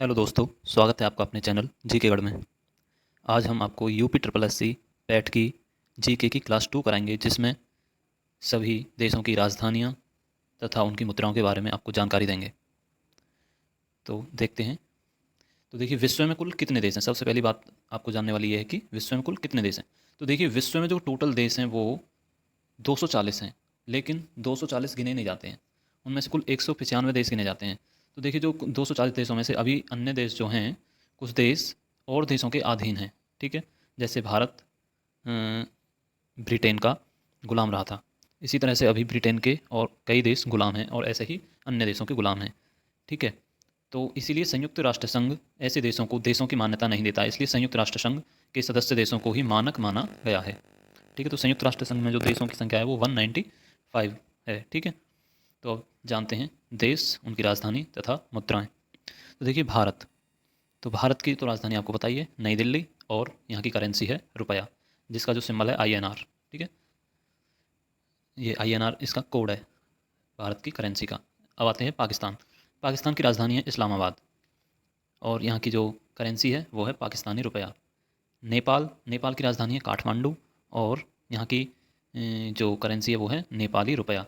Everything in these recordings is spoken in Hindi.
हेलो दोस्तों, स्वागत है आपका अपने चैनल जीके गढ़ में। आज हम आपको UP triple S C PET की जीके की क्लास 2 कराएंगे, जिसमें सभी देशों की राजधानियां तथा उनकी मुद्राओं के बारे में आपको जानकारी देंगे। तो देखते हैं। तो देखिए, विश्व में कुल कितने देश हैं। सबसे पहली बात आपको जानने वाली ये है कि विश्व में कुल कितने देश हैं। तो देखिए, विश्व में जो टोटल देश हैं वो 240 हैं, लेकिन 240 गिने नहीं जाते हैं। उनमें से कुल 195 देश गिने जाते हैं। तो देखिए, जो 240 देशों में से अभी अन्य देश जो हैं, कुछ देश और देशों के अधीन हैं। ठीक है, जैसे भारत ब्रिटेन का गुलाम रहा था। इसी तरह से अभी ब्रिटेन के और कई देश गुलाम हैं, और ऐसे ही अन्य देशों के गुलाम हैं। ठीक है, तो इसीलिए संयुक्त राष्ट्र संघ ऐसे देशों को देशों की मान्यता नहीं देता, इसलिए संयुक्त राष्ट्र संघ के सदस्य देशों को ही मानक माना गया है। ठीक है, तो संयुक्त राष्ट्र संघ में जो देशों की संख्या है वो 195 है। ठीक है, तो अब जानते हैं देश, उनकी राजधानी तथा मुद्राएं। तो देखिए, भारत। तो भारत की तो राजधानी आपको बताइए, नई दिल्ली, और यहाँ की करेंसी है रुपया, जिसका जो सिंबल है INR। ठीक है, ये INR इसका कोड है भारत की करेंसी का। अब आते हैं पाकिस्तान। पाकिस्तान की राजधानी है इस्लामाबाद, और यहाँ की जो करेंसी है वो है पाकिस्तानी रुपया। नेपाल। नेपाल की राजधानी है काठमांडू, और यहाँ की जो करेंसी है वो है नेपाली रुपया।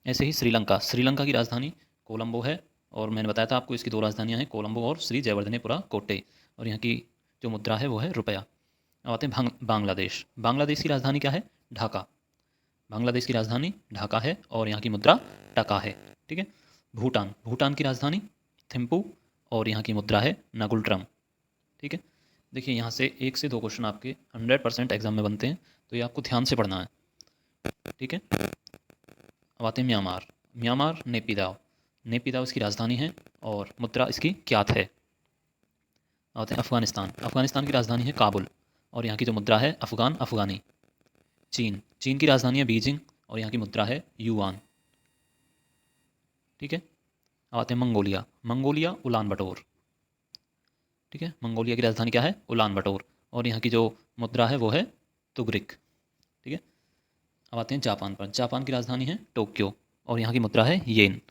ऐसे ही श्रीलंका। श्रीलंका की राजधानी कोलंबो है, और मैंने बताया था आपको इसकी दो राजधानियाँ हैं, कोलंबो और श्री जयवर्धनेपुरा कोट्टे। और यहाँ की जो मुद्रा है वो है रुपया। अब आते हैं बांग्लादेश। बांग्लादेश की राजधानी क्या है? ढाका। बांग्लादेश की राजधानी ढाका है, और यहाँ की मुद्रा टका है। ठीक है, भूटान। भूटान की राजधानी थिम्पू, और यहाँ की मुद्रा है नगुल्ट्रम। ठीक है, देखिए, यहाँ से 1 से 2 क्वेश्चन आपके 100% एग्जाम में बनते हैं, तो ये आपको ध्यान से पढ़ना है। ठीक है, अब आते हैं म्यांमार। म्यांमार नेपिदाव। नेपिदाव इसकी राजधानी है, और मुद्रा इसकी क्यात है। आते हैं अफगानिस्तान। अफगानिस्तान की राजधानी है काबुल, और यहाँ की जो मुद्रा है अफगान अफगानी। चीन। चीन की राजधानी है बीजिंग, और यहाँ की मुद्रा है युआन। ठीक है, अब आते हैं मंगोलिया। मंगोलिया उलान बटोर। ठीक है, मंगोलिया की राजधानी क्या है? उलान बटोर, और यहाँ की जो मुद्रा है वो है तुगरिक। ठीक है, अब आते हैं जापान पर। जापान की राजधानी है टोक्यो, और यहाँ की मुद्रा है येन।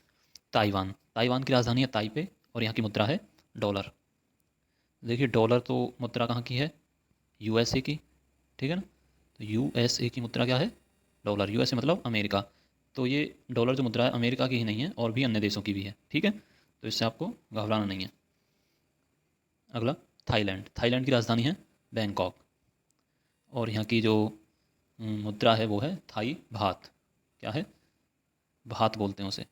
ताइवान। ताइवान की राजधानी है ताइपे, और यहाँ की मुद्रा है डॉलर। देखिए, डॉलर तो मुद्रा कहाँ की है? USA की। ठीक है ना, तो USA की मुद्रा क्या है? डॉलर। USA मतलब अमेरिका। तो ये डॉलर जो मुद्रा है अमेरिका की ही नहीं है, और भी अन्य देशों की भी है। ठीक है, तो इससे आपको घबराना नहीं है। अगला, थाईलैंड। थाईलैंड की राजधानी है बैंकॉक, और यहाँ की जो मुद्रा है वो है थाई भात। क्या है? भात बोलते हैं उसे।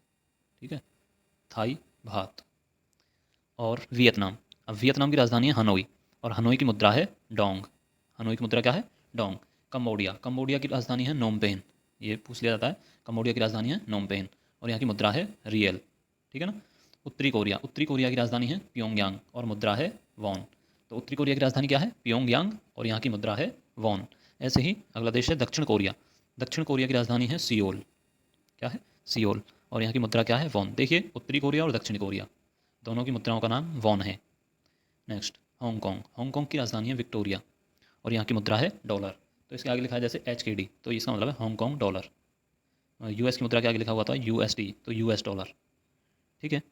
ठीक है, थाई भात। और वियतनाम। अब वियतनाम की राजधानी है हनोई, और हनोई की मुद्रा है डोंग। हनोई की मुद्रा क्या है? डोंग। कंबोडिया। कंबोडिया की राजधानी है नोमपेन। ये पूछ लिया जाता है, कंबोडिया की राजधानी है नोमपेन, और यहाँ की मुद्रा है रियल। ठीक है ना। उत्तरी कोरिया। उत्तरी कोरिया की राजधानी है प्योंगयांग, और मुद्रा है वॉन। तो उत्तरी कोरिया की राजधानी क्या है? प्योंगयांग, और यहाँ की मुद्रा है वॉन। ऐसे ही अगला देश है दक्षिण कोरिया। दक्षिण कोरिया की राजधानी है सियोल। क्या है? सियोल, और यहाँ की मुद्रा क्या है? वॉन। देखिए, उत्तरी कोरिया और दक्षिण कोरिया दोनों की मुद्राओं का नाम वॉन है। Next, Hong Kong. हांगकॉन्ग की राजधानी है विक्टोरिया, और यहाँ की मुद्रा है डॉलर। तो इसके आगे लिखा है जैसे HKD, तो इसका मतलब है हांगकॉन्ग डॉलर। US की मुद्रा के आगे लिखा हुआ था USD, तो US डॉलर। ठीक है।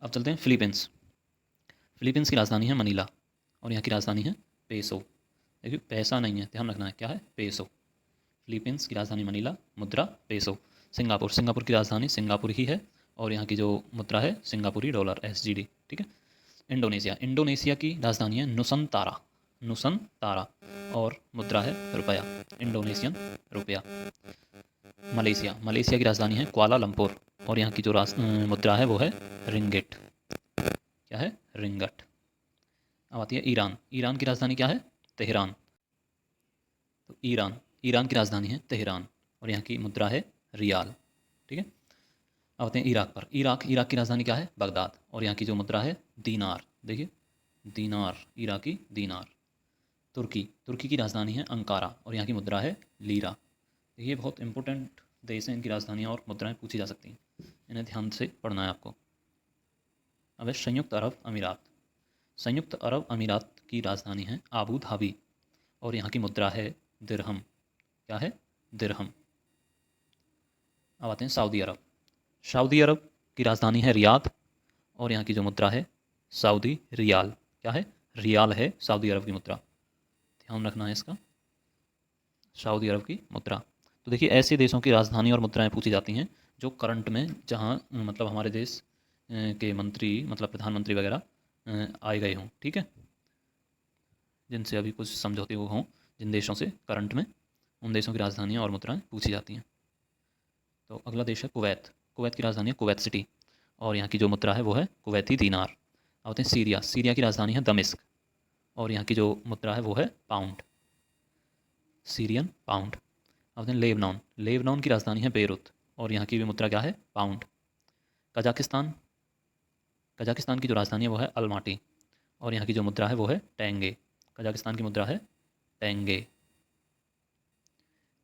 अब चलते हैं फिलीपींस। फिलीपींस की राजधानी है मनीला, और यहाँ की राजधानी है पेसो। देखिए, पैसा नहीं है, ध्यान रखना है, क्या है? पेसो। फिलीपींस की राजधानी मनीला, मुद्रा पेसो। सिंगापुर। सिंगापुर की राजधानी सिंगापुर ही है, और यहाँ की जो मुद्रा है सिंगापुरी डॉलर, SGD। ठीक है। इंडोनेशिया। इंडोनेशिया की राजधानी है नुसंतारा। नुसंतारा, और मुद्रा है रुपया, इंडोनेशियन रुपया। मलेशिया। मलेशिया की राजधानी है कुआलालंपुर, और यहाँ की जो मुद्रा है वो है रिंगिट। क्या है? रिंगट। अब आती है ईरान। ईरान की राजधानी क्या है? तेहरान। तो ईरान। ईरान की राजधानी है तेहरान, और यहाँ की मुद्रा है रियाल। ठीक है। अब आते हैं इराक पर। इराक। इराक की राजधानी क्या है? बगदाद, और यहाँ की जो मुद्रा है दीनार। देखिए, दीनार, इराकी दीनार। तुर्की। तुर्की की राजधानी है अंकारा, और यहाँ की मुद्रा है लीरा। ये बहुत इंपॉर्टेंट देश हैं, इनकी राजधानियाँ और मुद्राएं पूछी जा सकती हैं, इन्हें ध्यान से पढ़ना है आपको। अब है संयुक्त अरब अमीरात। संयुक्त अरब अमीरात की राजधानी है आबू धाबी, और यहाँ की मुद्रा है दिरहम। क्या है? दिरहम। अब आते हैं सऊदी अरब। सऊदी अरब की राजधानी है रियाद, और यहाँ की जो मुद्रा है सऊदी रियाल। क्या है? रियाल है सऊदी अरब की मुद्रा, ध्यान रखना है इसका, सऊदी अरब की मुद्रा। तो देखिए ऐसे देशों की राजधानी और मुद्राएं पूछी जाती हैं जो करंट में, जहाँ मतलब हमारे देश के मंत्री, मतलब प्रधानमंत्री वगैरह आए गए हों, ठीक है, जिनसे अभी कुछ समझौते वो हों, जिन देशों से करंट में, उन देशों की राजधानियाँ और मुद्राएं पूछी जाती हैं। तो अगला देश है कुवैत। कुवैत की राजधानी है कुवैत सिटी, और यहाँ की जो मुद्रा है वो है कुवैती दीनार। अब होते हैं सीरिया। सीरिया की राजधानी है दमिश्क, और यहाँ की जो मुद्रा है वो है पाउंड, सीरियन पाउंड। अब होते हैं लेबनान। लेबनान की राजधानी है बेरूत, और यहाँ की भी मुद्रा क्या है? पाउंड। कजाकिस्तान। कजाकिस्तान की जो राजधानी है वो है अलमाटी, और यहाँ की जो मुद्रा है वो है टेंगे। कजाकिस्तान की मुद्रा है टेंगे।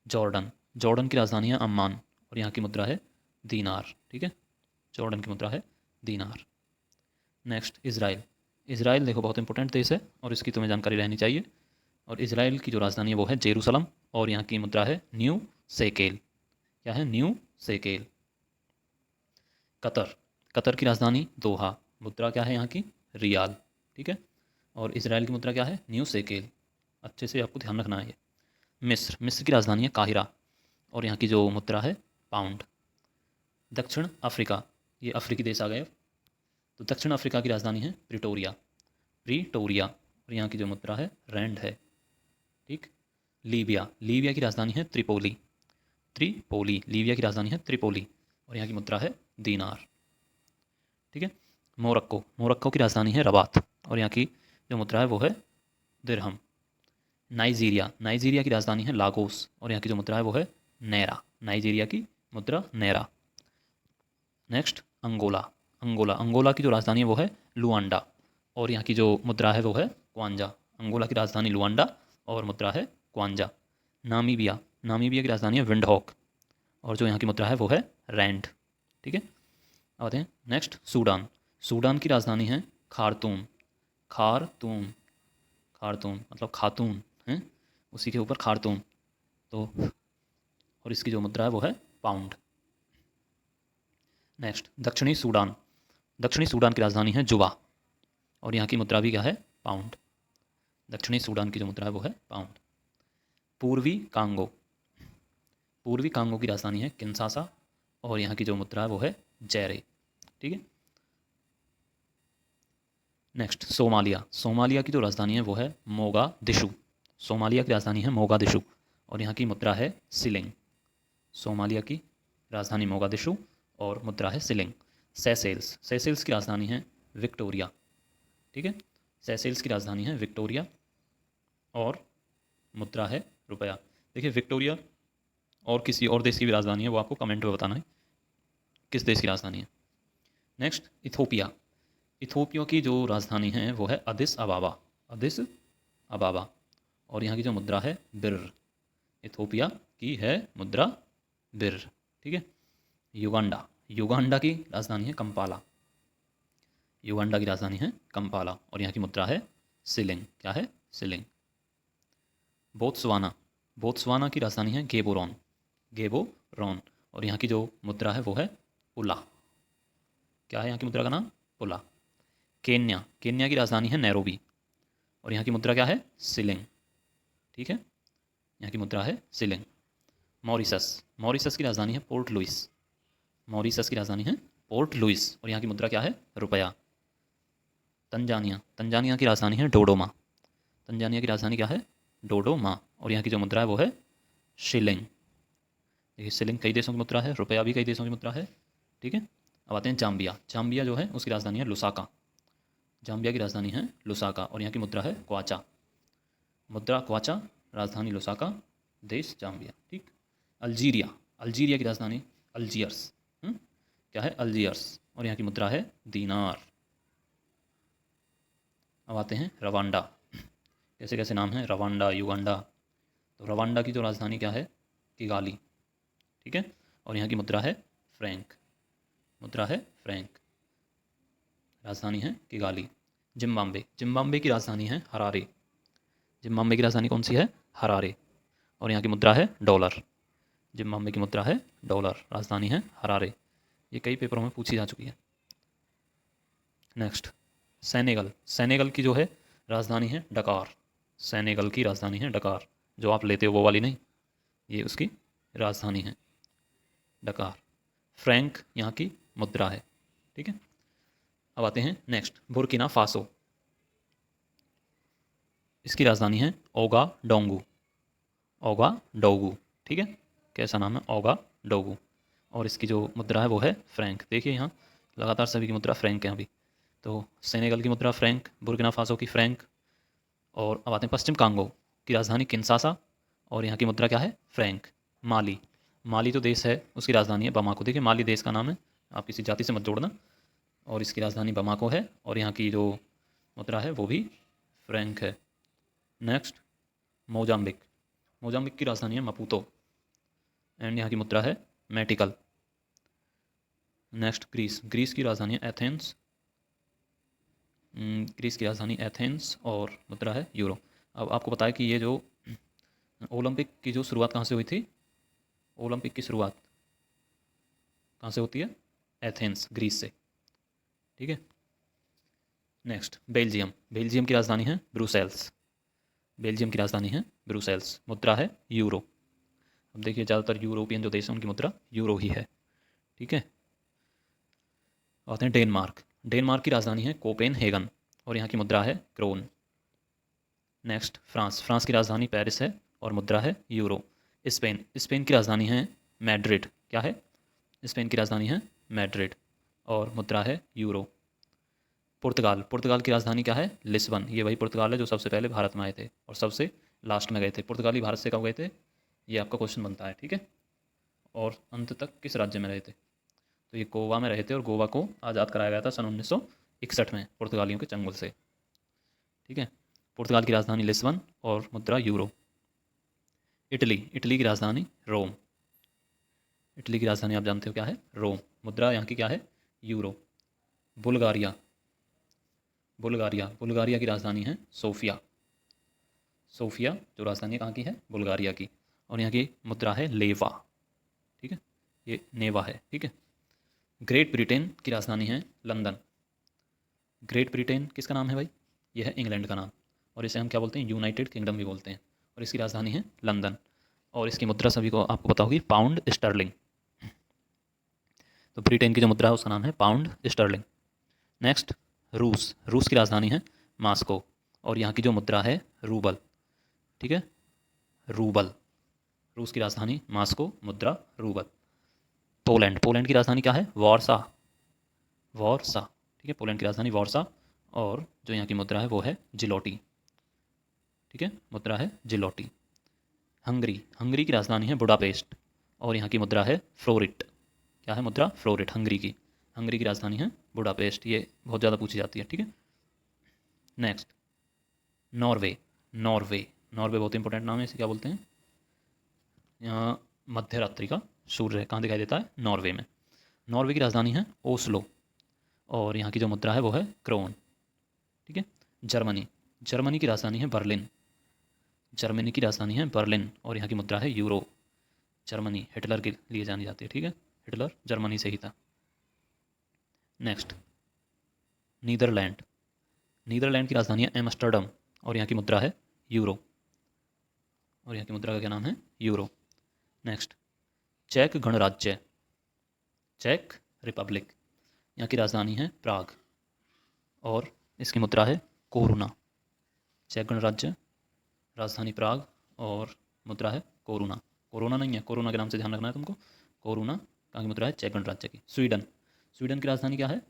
जॉर्डन। जॉर्डन की राजधानी है अम्मान, और यहाँ की मुद्रा है दीनार, ठीक है, जॉर्डन की मुद्रा है दीनार। Next Israel. इज़राइल देखो बहुत इंपॉर्टेंट देश है, और इसकी तुम्हें जानकारी रहनी चाहिए। और इज़राइल की जो राजधानी है वो है जेरूसलम, और यहाँ की मुद्रा है न्यू सेकेल। क्या है? New shekel. कतर। कतर की राजधानी दोहा, मुद्रा क्या है यहाँ की? रियाल, ठीक है, और इज़राइल की मुद्रा क्या है? New shekel. अच्छे से आपको ध्यान रखना है ये। मिस्र। मिस्र की राजधानी है काहिरा, और यहाँ की जो मुद्रा है पाउंड। दक्षिण अफ्रीका, ये अफ्रीकी देश आ गए। तो दक्षिण अफ्रीका की राजधानी है प्रिटोरिया, प्रीटोरिया, और यहाँ की जो मुद्रा है रैंड है, ठीक। लीबिया। लीबिया की राजधानी है त्रिपोली, त्रिपोली, लीबिया की राजधानी है त्रिपोली, और यहाँ की मुद्रा है दीनार, ठीक है। मोरक्को। मोरक्को की राजधानी है रबात, और यहाँ की जो मुद्रा है वो है दिरहम। नाइजीरिया। नाइजीरिया की राजधानी है लागोस, और यहाँ की जो मुद्रा है वो है नैरा। नाइजीरिया की मुद्रा naira. Next Angola. Angola. Angola की जो राजधानी है वो है लुआंडा, और यहाँ की जो मुद्रा है वो है क्वांजा। अंगोला की राजधानी लुआंडा, और मुद्रा है क्वांजा। नामीबिया। नामीबिया की राजधानी है विंडहॉक, और जो यहाँ की मुद्रा है वो है रैंड, ठीक है। आते हैं नेक्स्ट सूडान। सूडान की राजधानी है खारतूम, खारतूम, खारतूम मतलब खातून है, उसी के ऊपर खारतूम। तो और इसकी जो मुद्रा है वो है पाउंड। नेक्स्ट दक्षिणी सूडान। दक्षिणी सूडान की राजधानी है जुबा, और यहाँ की मुद्रा भी क्या है? पाउंड। दक्षिणी सूडान की जो मुद्रा है वो है पाउंड। पूर्वी कांगो। पूर्वी कांगो की राजधानी है किन्सासा, और यहाँ की जो मुद्रा है वो है जैरे, ठीक है। Next Somalia. सोमालिया की जो राजधानी है वो है मोगादिशु। सोमालिया की राजधानी है मोगादिशु, और यहाँ की मुद्रा है सिलिंग। सोमालिया की राजधानी मोगादिशु, और मुद्रा है सिलिंग। सेसेल्स। सेसेल्स की राजधानी है विक्टोरिया, ठीक है। सेसेल्स की राजधानी है विक्टोरिया, और मुद्रा है रुपया। देखिए विक्टोरिया और किसी और देश की भी राजधानी है, वो आपको कमेंट में बताना है किस देश की राजधानी है। Next Ethiopia. इथोपिया की जो राजधानी है वो है अदिस अबाबा, अदिस अबाबा, और यहाँ की जो मुद्रा है बिर। इथोपिया की है मुद्रा बिर, ठीक है। युगांडा। युगांडा की राजधानी है कंपाला। युगांडा की राजधानी है कंपाला, और यहाँ की मुद्रा है सिलिंग। क्या है? सिलिंग। बोत्सवाना। बोत्सवाना की राजधानी है गेबोरोन, गेबोरोन, और यहाँ की जो मुद्रा है वो है पुला। क्या है यहाँ की मुद्रा का नाम? पुला। केन्या। केन्या की राजधानी है नैरोबी, और यहाँ की मुद्रा क्या है? सिलिंग, ठीक है, यहाँ की मुद्रा है सिलिंग। मॉरिशस। मॉरिशस की राजधानी है पोर्ट लुइस। मॉरिशस की राजधानी है पोर्ट लुइस, और यहाँ की मुद्रा क्या है? रुपया। तंजानिया। तंजानिया की राजधानी है डोडोमा। तंजानिया की राजधानी क्या है? डोडोमा, और यहाँ की जो मुद्रा है वो है शिलिंग। देखिए शिलिंग कई देशों की मुद्रा है, रुपया भी कई देशों की मुद्रा है, ठीक है। अब आते हैं जाम्बिया। जाम्बिया जो है उसकी राजधानी है लुसाका। जाम्बिया की राजधानी है लुसाका, और यहाँ की मुद्रा है क्वाचा। मुद्रा क्वाचा, राजधानी लुसाका, देश जाम्बिया, ठीक। अल्जीरिया। अल्जीरिया की राजधानी अल्जियर्स, क्या है? अल्जियर्स, और यहाँ की मुद्रा है दीनार। अब आते हैं रवांडा। कैसे कैसे नाम है? Rwanda, Uganda. तो रवांडा की जो राजधानी क्या है? किगाली, ठीक है, और यहाँ की मुद्रा है फ्रैंक। मुद्रा है फ्रैंक, राजधानी है किगाली। जिम्बाब्वे। जिम्बाब्वे की राजधानी है हरारे। जिम्बाब्वे की राजधानी कौन सी है? हरारे, और यहाँ की मुद्रा है डॉलर। जिम्बाब्वे की मुद्रा है डॉलर, राजधानी है हरारे। ये कई पेपरों में पूछी जा चुकी है। नेक्स्ट सेनेगल, सेनेगल की जो है राजधानी है डकार। सेनेगल की राजधानी है डकार, जो आप लेते हो वो वाली नहीं, ये उसकी राजधानी है डकार। फ्रैंक यहाँ की मुद्रा है। ठीक है, अब आते हैं नेक्स्ट, बुर्किना फासो। इसकी राजधानी है ओगा डोंगू। ओगा डोगू। ठीक है, कैसा नाम है, ओगा डोगू। और इसकी जो मुद्रा है वो है फ्रैंक। देखिए यहाँ लगातार सभी की मुद्रा फ्रैंक है अभी। तो सेनेगल की मुद्रा फ्रैंक, बुर्किना फासो की फ्रैंक। और अब आते हैं पश्चिम कांगो की राजधानी किन्सासा, और यहाँ की मुद्रा क्या है, फ्रैंक। माली, माली जो देश है उसकी राजधानी है बमाको। देखिए माली देश का नाम है, आप किसी जाति से मत जोड़ना। और इसकी राजधानी बमाको है, और यहाँ की जो मुद्रा है वो भी फ्रैंक है। Next, Mozambique. मोजाम्बिक की राजधानी है मपूतो, एंड यहाँ की मुद्रा है मेटिकल। Next, Greece. ग्रीस की राजधानी है एथेंस। ग्रीस की राजधानी एथेंस और मुद्रा है यूरो। अब आपको पता है कि ये जो ओलंपिक की जो शुरुआत कहाँ से हुई थी, ओलंपिक की शुरुआत कहाँ से होती है, एथेंस, ग्रीस से। ठीक है, नेक्स्ट, बेल्जियम। बेल्जियम की राजधानी है ब्रुसेल्स। बेल्जियम की राजधानी है ब्रुसेल्स, मुद्रा है यूरो। अब देखिए ज़्यादातर यूरोपियन जो देश हैं उनकी मुद्रा यूरो ही है। ठीक है, आते हैं डेनमार्क। डेनमार्क की राजधानी है कोपेनहेगन, और यहाँ की मुद्रा है क्रोन। Next, France. फ्रांस की राजधानी पेरिस है और मुद्रा है यूरो। स्पेन। स्पेन की राजधानी है मैड्रिड। क्या है, स्पेन की राजधानी है मैड्रिड और मुद्रा है यूरो। पुर्तगाल। पुर्तगाल की राजधानी क्या है, लिस्बन। ये वही पुर्तगाल है जो सबसे पहले भारत में आए थे और सबसे लास्ट में गए थे। पुर्तगाली भारत से कब गए थे, ये आपका क्वेश्चन बनता है। ठीक है, और अंत तक किस राज्य में रहे थे, तो ये गोवा में रहे थे, और गोवा को आज़ाद कराया गया था सन 1961 में पुर्तगालियों के चंगुल से। ठीक है, पुर्तगाल की राजधानी लिस्बन और मुद्रा यूरो। इटली। इटली की राजधानी रोम। इटली की राजधानी आप जानते हो क्या है, रोम। मुद्रा यहाँ की क्या है, यूरो। बुल्गारिया। बुल्गारिया। बुल्गारिया की राजधानी है सोफिया। सोफिया जो राजधानी कहाँ की है, बुल्गारिया की, और यहाँ की मुद्रा है लेवा। ठीक है, ये नेवा है। ठीक है, ग्रेट ब्रिटेन की राजधानी है लंदन। ग्रेट ब्रिटेन किसका नाम है भाई, ये है इंग्लैंड का नाम, और इसे हम क्या बोलते हैं, यूनाइटेड किंगडम भी बोलते हैं, और इसकी राजधानी है लंदन। और इसकी मुद्रा सभी को आपको पता होगी, पाउंड स्टर्लिंग। तो ब्रिटेन की जो मुद्रा है उसका नाम है पाउंड स्टर्लिंग। नेक्स्ट, रूस। रूस की राजधानी है मास्को, और यहाँ की जो मुद्रा है रूबल। ठीक है, रूबल। रूस की राजधानी मास्को, मुद्रा रूबल। पोलैंड। पोलैंड की राजधानी क्या है, वॉर्सा। वॉर्सा। ठीक है, पोलैंड की राजधानी वॉर्सा, और जो यहाँ की मुद्रा है वो है जिलोटी। ठीक है, मुद्रा है जिलोटी। हंगरी। हंगरी की राजधानी है बुडापेस्ट, और यहाँ की मुद्रा है फ्लोरिट। क्या है मुद्रा, फ्लोरिट, हंगरी की। हंगरी की राजधानी है बुडापेस्ट, ये बहुत ज़्यादा पूछी जाती है। ठीक है, नेक्स्ट, नॉर्वे। नॉर्वे। नॉर्वे बहुत इंपॉर्टेंट नाम है, इसे क्या बोलते हैं, यहाँ मध्य रात्रि का सूर्य कहाँ दिखाई देता है, नॉर्वे में। नॉर्वे की राजधानी है ओस्लो, और यहाँ की जो मुद्रा है वो है क्रोन। ठीक है, जर्मनी। जर्मनी की राजधानी है बर्लिन। जर्मनी की राजधानी है बर्लिन, और यहाँ की मुद्रा है यूरो। जर्मनी हिटलर के लिए जानी जाती है। ठीक है, हिटलर जर्मनी से ही था। Next, Netherlands. नीदरलैंड की राजधानी है एम्स्टर्डम, और यहाँ की मुद्रा है यूरो, और यहाँ की मुद्रा का क्या नाम है, यूरो। नेक्स्ट, चेक गणराज्य। चेक रिपब्लिक। यहाँ की राजधानी है प्राग, और इसकी मुद्रा है कोरुना। चेक गणराज्य, राजधानी प्राग, और मुद्रा है कोरुना। कोरोना नहीं है, कोरोना के नाम से ध्यान रखना है तुमको। कोरुना कहाँ की मुद्रा है, चेक गणराज्य की। स्वीडन। स्वीडन की राजधानी क्या है,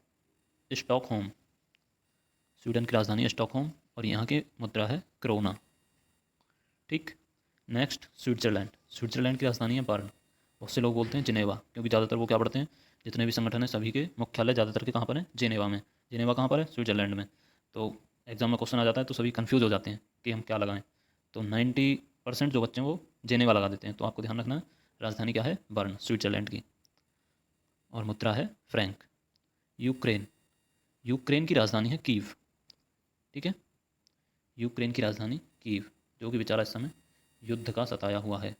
स्टॉकहोम। स्वीडन की राजधानी है स्टॉकहोम, और यहाँ की मुद्रा है क्रोना। ठीक, नेक्स्ट, स्विट्जरलैंड। स्विट्जरलैंड की राजधानी है बर्न। बहुत से लोग बोलते हैं जिनेवा, क्योंकि ज़्यादातर वो क्या पढ़ते हैं, जितने भी संगठन हैं सभी के मुख्यालय ज़्यादातर के कहाँ पर है, जिनेवा में। जिनेवा कहाँ पर है, स्विट्जरलैंड में। तो एग्जाम में क्वेश्चन आ जाता है तो सभी कन्फ्यूज हो जाते हैं कि हम क्या लगाएं, तो 90% जो बच्चे हैं वो जिनेवा लगा देते हैं। तो आपको ध्यान रखना है, राजधानी क्या है, बर्न, स्विट्जरलैंड की, और मुद्रा है फ्रैंक। यूक्रेन। यूक्रेन की राजधानी है कीव। ठीक है, यूक्रेन की राजधानी कीव, जो कि बेचारा इस समय युद्ध का सताया हुआ है।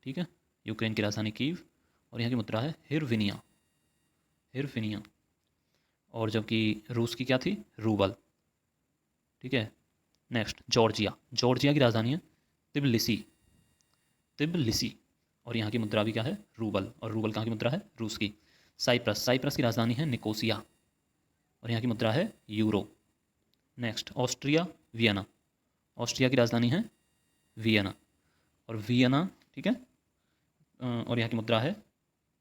ठीक है, यूक्रेन की राजधानी कीव, और यहाँ की मुद्रा है हिरविनिया। हिरविनिया, और जबकि रूस की क्या थी, रूबल। ठीक है। नेक्स्ट जॉर्जिया, जॉर्जिया की राजधानी है तिबिलिसी, तिबिलिसी। और यहाँ की मुद्रा भी क्या है, रूबल। और रूबल कहाँ की मुद्रा है, रूस की। साइप्रस, साइप्रस की राजधानी है निकोसिया और यहाँ की मुद्रा है euro. Next Austria, Vienna, Austria की राजधानी है वियना और वियना, ठीक है। और यहाँ की मुद्रा है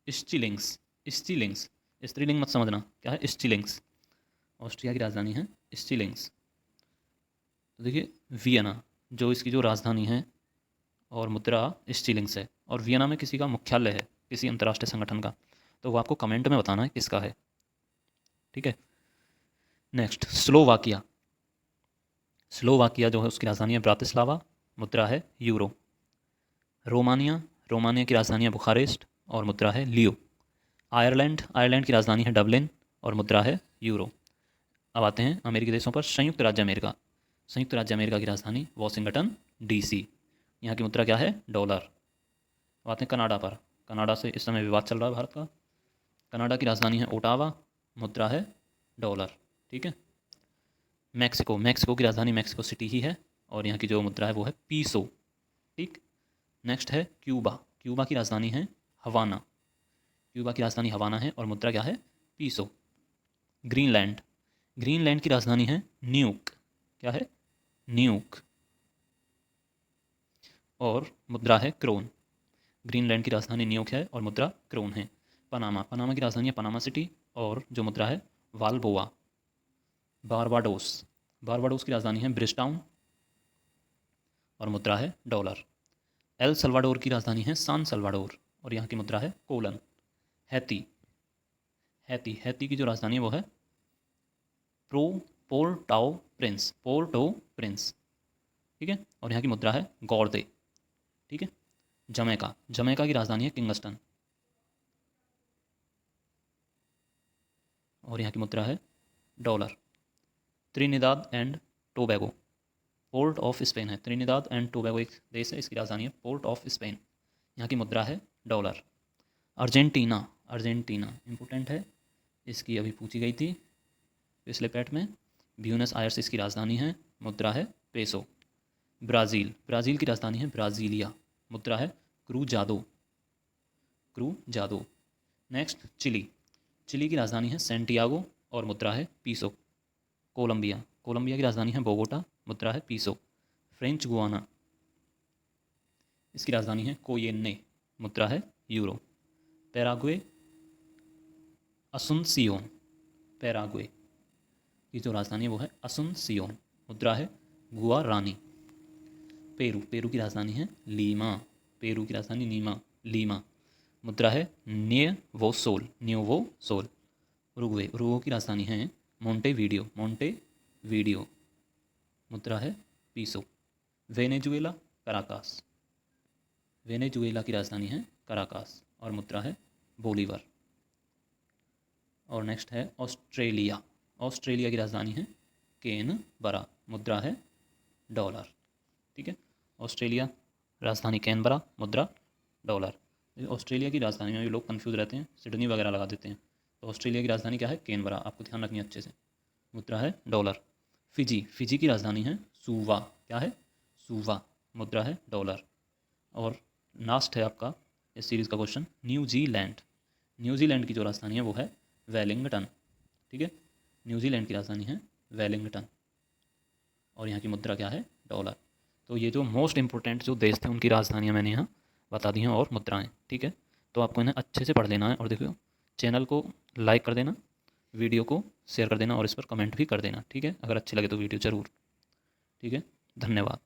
स्टिलिंग्स, स्टिलिंग्स, स्त्रीलिंग मत समझना, क्या है स्टिलिंग्स। ऑस्ट्रिया की राजधानी है स्टिलिंग्स। तो देखिए वियना जो इसकी जो राजधानी है और मुद्रा स्टिलिंग्स है, और वियना में किसी का मुख्यालय है, किसी अंतर्राष्ट्रीय संगठन का, तो वो आपको कमेंट में बताना है किसका है। ठीक है। नेक्स्ट स्लोवाकिया, स्लोवाकिया जो है उसकी राजधानी है ब्रातिस्लावा, मुद्रा है यूरो। रोमानिया, रोमानिया की राजधानी है बुखारेस्ट और मुद्रा है लियो। आयरलैंड, आयरलैंड की राजधानी है डबलिन और मुद्रा है यूरो। अब आते हैं अमेरिकी देशों पर। संयुक्त राज्य अमेरिका, संयुक्त राज्य अमेरिका की राजधानी वॉशिंगटन डीसी, यहाँ की मुद्रा क्या है, डॉलर। अब आते हैं कनाडा पर। कनाडा से इस समय विवाद चल रहा है भारत का। कनाडा की राजधानी है ओटावा, मुद्रा है डॉलर। ठीक है। मैक्सिको, मैक्सिको की राजधानी मैक्सिको सिटी ही है और यहाँ की जो मुद्रा है वो है पीसो। ठीक। नेक्स्ट है क्यूबा, क्यूबा की राजधानी है हवाना, क्यूबा की राजधानी हवाना है और मुद्रा क्या है, पीसो। ग्रीनलैंड, ग्रीनलैंड की राजधानी है न्यूक, क्या है, न्यूक और मुद्रा है क्रोन। ग्रीनलैंड की राजधानी न्यूक है और मुद्रा क्रोन है। पनामा, पनामा की राजधानी है पनामा सिटी और जो मुद्रा है वाल्बोआ। बारबाडोस, बारबाडोस की राजधानी है ब्रिजटाउन और मुद्रा है डॉलर। एल सल्वाडोर की राजधानी है सान सल्वाडोर और यहाँ की मुद्रा है कोलन। हैती, हैती, हैती की जो राजधानी है वो है पोर्टाओ प्रिंस, पोर्टो प्रिंस। ठीक है। और यहाँ की मुद्रा है गौरदे। ठीक है। जमैका, जमैका की राजधानी है किंगस्टन और यहाँ की मुद्रा है dollar. Trinidad and Tobago, port of Spain है, त्रिनिदाद एंड टोबैगो एक देश है, इसकी राजधानी है पोर्ट ऑफ स्पेन, यहाँ की मुद्रा है डॉलर। अर्जेंटीना, अर्जेंटीना इम्पोर्टेंट है, इसकी अभी पूछी गई थी पिछले पैट में। ब्यूनस आयर्स इसकी राजधानी है, मुद्रा है पेसो। ब्राज़ील, ब्राज़ील की राजधानी है ब्राज़ीलिया, मुद्रा है क्रूजादो, क्रूजादो। नेक्स्ट चिली, चिली की राजधानी है सेंटियागो और मुद्रा है पीसो। कोलंबिया, कोलंबिया की राजधानी है बोगोटा, मुद्रा है पीसो। फ्रेंच गुआना, इसकी राजधानी है कोयेने, मुद्रा है यूरो। पैराग्वे, असुनसियोन, पैराग्वे की जो राजधानी है वो है असुनसियोन, मुद्रा है गुआरानी। पेरू, पेरू की राजधानी है लीमा, पेरू की राजधानी लीमा, मुद्रा है न्यूवोसोल, न्यूवोसोल। उरुग्वे, उरुग्वे की राजधानी है मोंटेवीडियो, मोंटेवीडियो, मुद्रा है पीसो। वेनेजुएला, कराकास, वेनेजुएला की राजधानी है कराकास और मुद्रा है बोलीवर। और नेक्स्ट है ऑस्ट्रेलिया, ऑस्ट्रेलिया की राजधानी है कैनबरा, मुद्रा है डॉलर। ठीक है। ऑस्ट्रेलिया राजधानी कैनबरा, मुद्रा डॉलर। ऑस्ट्रेलिया की राजधानी में भी लोग कंफ्यूज रहते हैं, सिडनी वगैरह लगा देते हैं, तो ऑस्ट्रेलिया की राजधानी क्या है, कैनबरा, आपको ध्यान रखनी है अच्छे से, मुद्रा है डॉलर। फिजी, फिजी की राजधानी है सुवा, क्या है, सुवा, मुद्रा है डॉलर। और लास्ट है आपका इस सीरीज़ का क्वेश्चन न्यूजीलैंड, न्यूजीलैंड की जो राजधानी है वो है वेलिंगटन। ठीक है। न्यूजीलैंड की राजधानी है वेलिंगटन और यहाँ की मुद्रा क्या है, डॉलर। तो ये जो मोस्ट इंपॉर्टेंट जो देश थे उनकी राजधानियाँ मैंने यहाँ बता दी हैं और मुद्राएं। ठीक है। तो आपको इन्हें अच्छे से पढ़ लेना है और देखो चैनल को लाइक कर देना, वीडियो को शेयर कर देना और इस पर कमेंट भी कर देना। ठीक है। अगर अच्छे लगे तो वीडियो ज़रूर। ठीक है। धन्यवाद।